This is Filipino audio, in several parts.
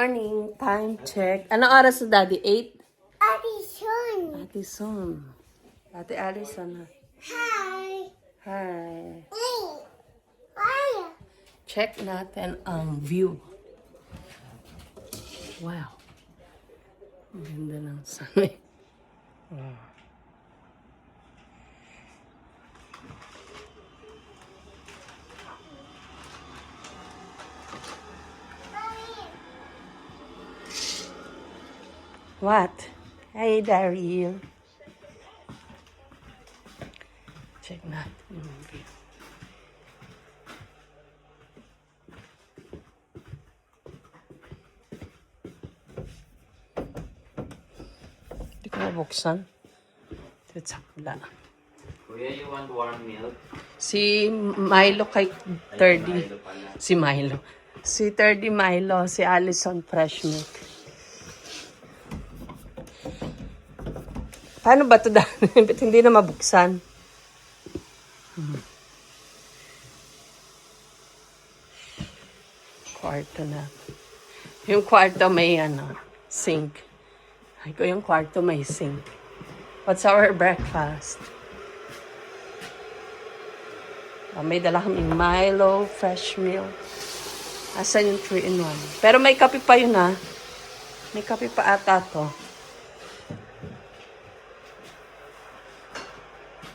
morning. Time check. Anong oras na, Daddy? 8? Addison. Addison. Ate Addison. Hi. Hi. Hey. Hi. Check natin ang view. Wow. Ang ganda ng sun. Wow. What? Hey, Daryl. Check natin yung view. Hindi ko mabuksan. Ito sa pula. Kuya, you want warm milk? Si Milo kay 30. Milo pala. Si Milo. Si 30 Milo. Si Allison Fresh Milk. Paano ba ito dahil? Ba't hindi na mabuksan? Kwarto na. Yung kwarto may sink. Ay ko yung kwarto may sink. What's our breakfast? May dala kaming Milo, fresh milk. Asan yung 3-in-1? Pero may kape pa yun May kape pa ata to.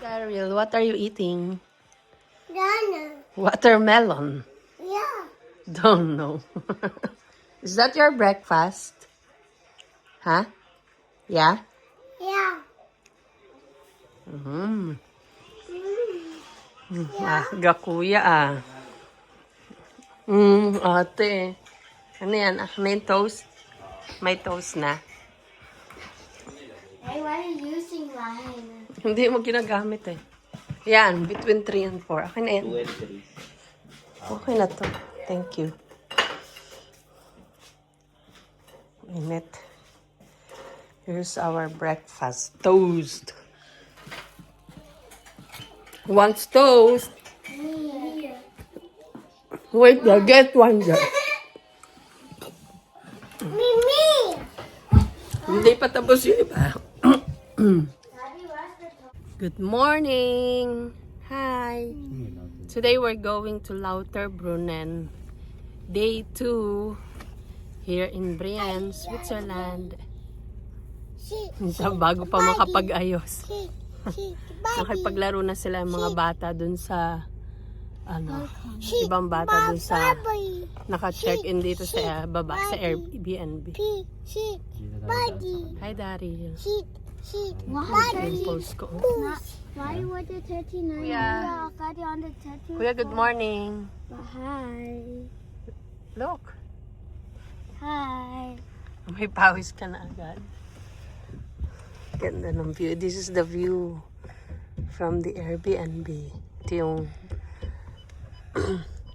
Daryl, what are you eating? Donna. Watermelon. Yeah. Don't know. Is that your breakfast? Huh? Yeah? Yeah. Mm. Gakuya ate. Ano yan? Ano yung toast? May toast na. Hey, why are you using mine? Hindi mo ginagamit eh. Yan, between 3 and 4. Okay na yan. 2 and 3. Okay na to. Thank you. Init. Here's our breakfast. Toast. Who wants toast? Me. Wait, get one there. Me. Hindi pa tapos yung iba. Daddy, where's the Good morning. Hi. Today we're going to Lauterbrunnen. Day 2 here in Brienne, Switzerland. Bago pa makapag-ayos. Nakipaglaro na sila yung mga bata dun sa ibang bata dun sa naka-check-in dito sa baba sa Airbnb. Buddy. Hi, Daryl. Sheet. Yung post ko. Why was the 39? Kuya. Already on the 39. Kuya, good morning. Hi. Look, Hi. may pawis ka na agad. Ganda ng view. This is the view from the Airbnb. Ito yung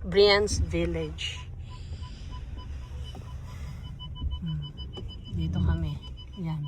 Brienne's Village. Dito kami. Yan.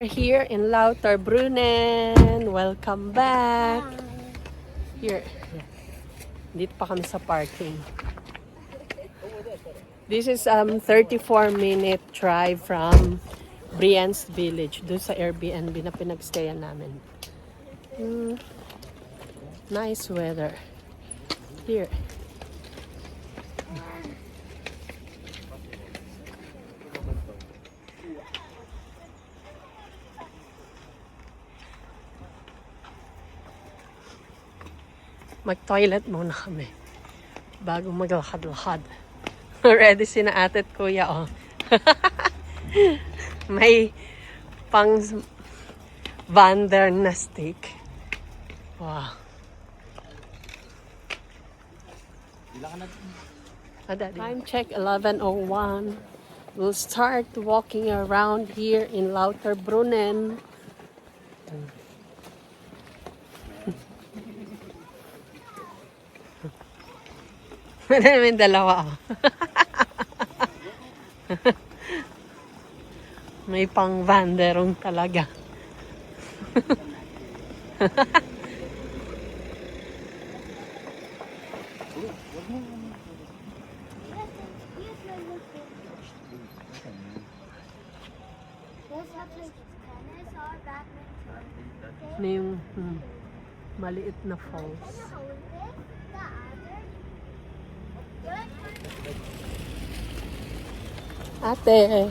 We're here in Lauterbrunnen. Welcome back. Here. Dito pa kami sa parking. This is 34-minute drive from Brienne's Village. Doon sa Airbnb na pinagstayan namin. Nice weather. Here. Mag-toilet muna kami bago maglakad-lakad. Ready si na ate at kuya, oh. May pang Vander na steak. Wow. Time check 11:01. We'll start walking around here in Lauterbrunnen. May dalawa, oh. May pang Vanderong talaga. Ano yung maliit na falls. Ate,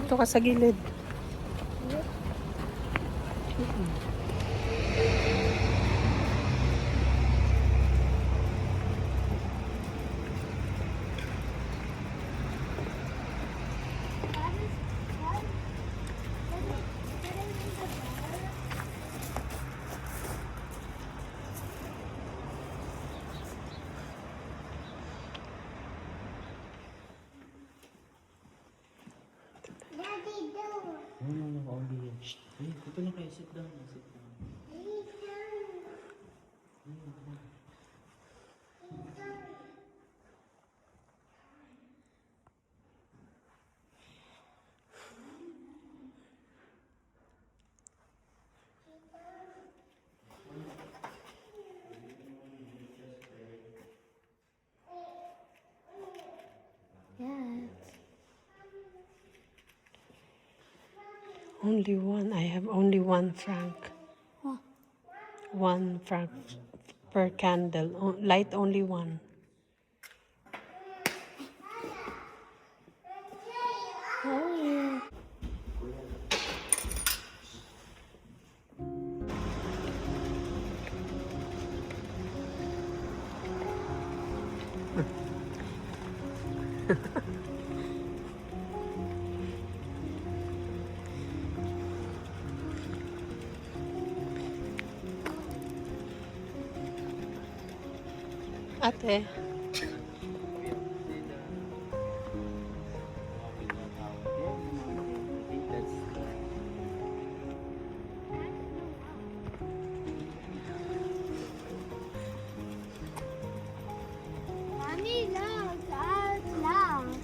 ito ka sa gilid. Only one. I have only 1 franc. 1 franc per candle. Light only 1. Ate. Mommy, look, that's loud.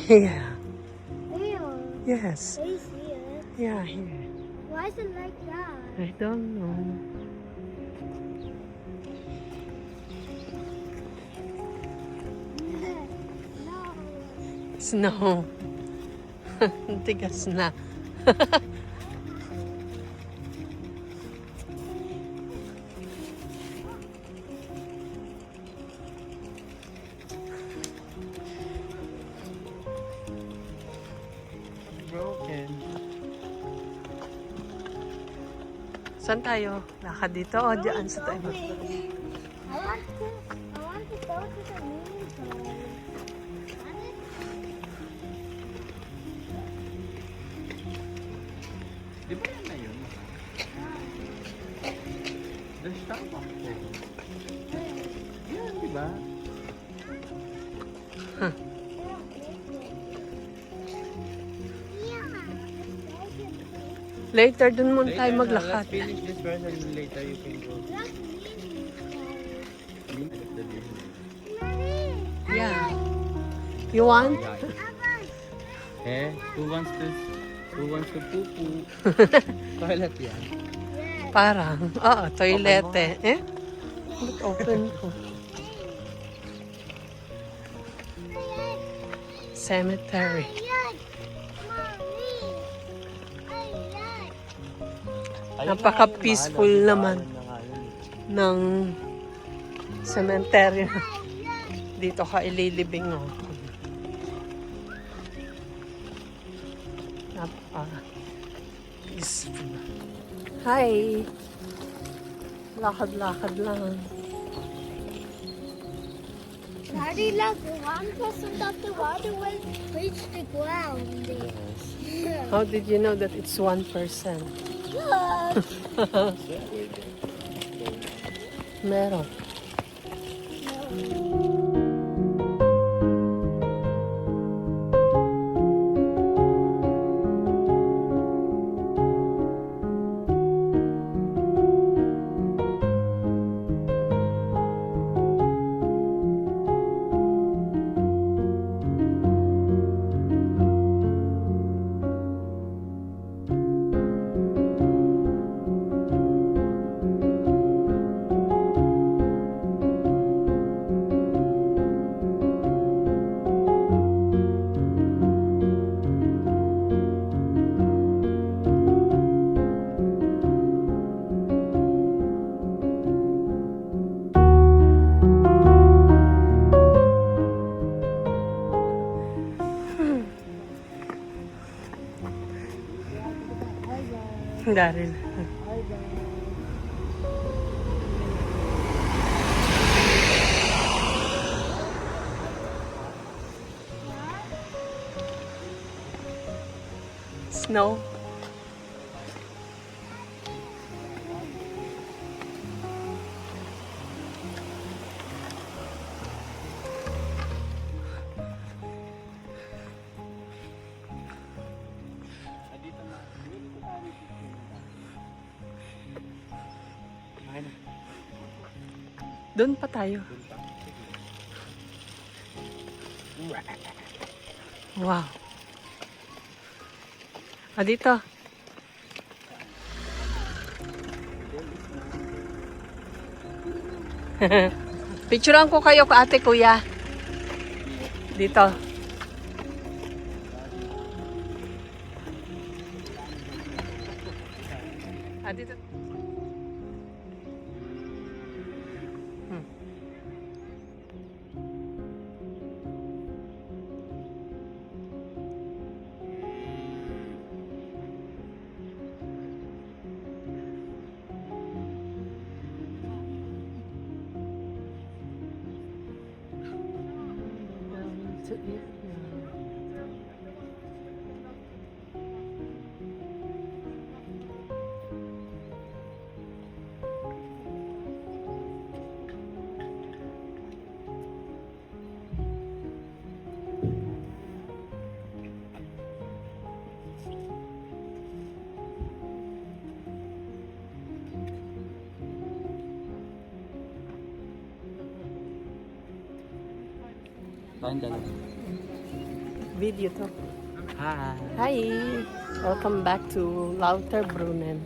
Yeah. Ew. Yes. Can you see it? Yeah, here. Why is it like that? I don't know. No. Snow. Tigas na. Broken. Saan tayo? Lakad dito o dyan sa tayo? I want to go to the moon zone. Di ba yan na yun? The Starbucks po. Yan, di ba? Later, dun muna tayo Later na, maglakad. let's finish this first and later you can go. Yeah. You want? Eh, who wants to poo-poo? Toilet yan. Parang. Oo, toilete. Eh? Ba't open ko? Cemetery. Napaka-peaceful naman ng cemetery. Dito ka ililibing, oh. Napaka-peaceful. Hi! Lakad-lakad lang. Daddy, look, 1% of the water will reach the ground. Yes. How did you know that it's 1%? Look. Meron. Daryl. Snow. Doon pa tayo. Wow. Dito. Picturean ko kayo ka ate kuya. Dito. Dito. To it now. Tayong dalawa. Video to. Hi. Hi! Welcome back to Lauterbrunnen.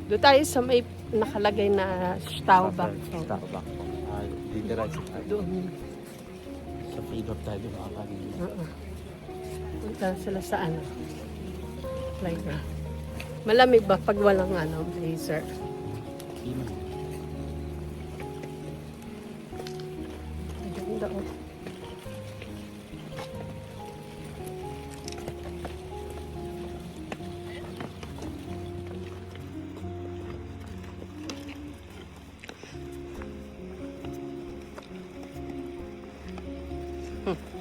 Doon tayo sa may nakalagay na Staubach. Starbuck po. Dito rin sa tayo. Doon. Sa feeder tayo makakanin. Punta sila sa ano? Playground. Malamig ba pag walang blazer? Iman. Ganda oh.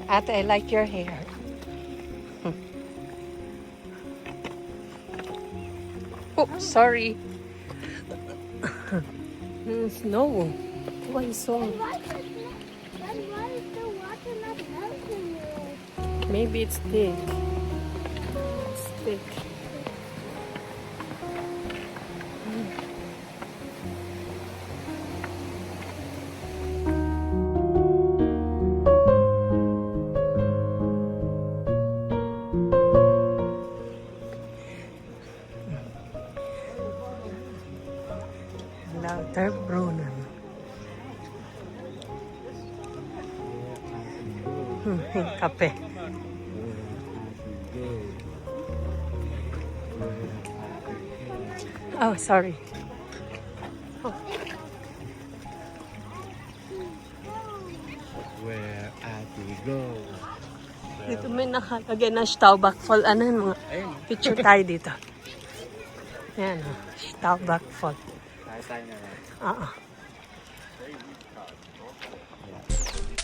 Ate, I like your hair. Oh, sorry. Snow. Why so? Then why is the water not helping you? Maybe it's thick. It's thick. Lauterbrunnen. Kape. Oh, sorry. Oh. Where I go? Dito may nakalagay na Staubach Fall. Ano yung mga Ayun. picture tayo dito? Yan, Staubach Fall. Tayo na lang. Oo. Ayan.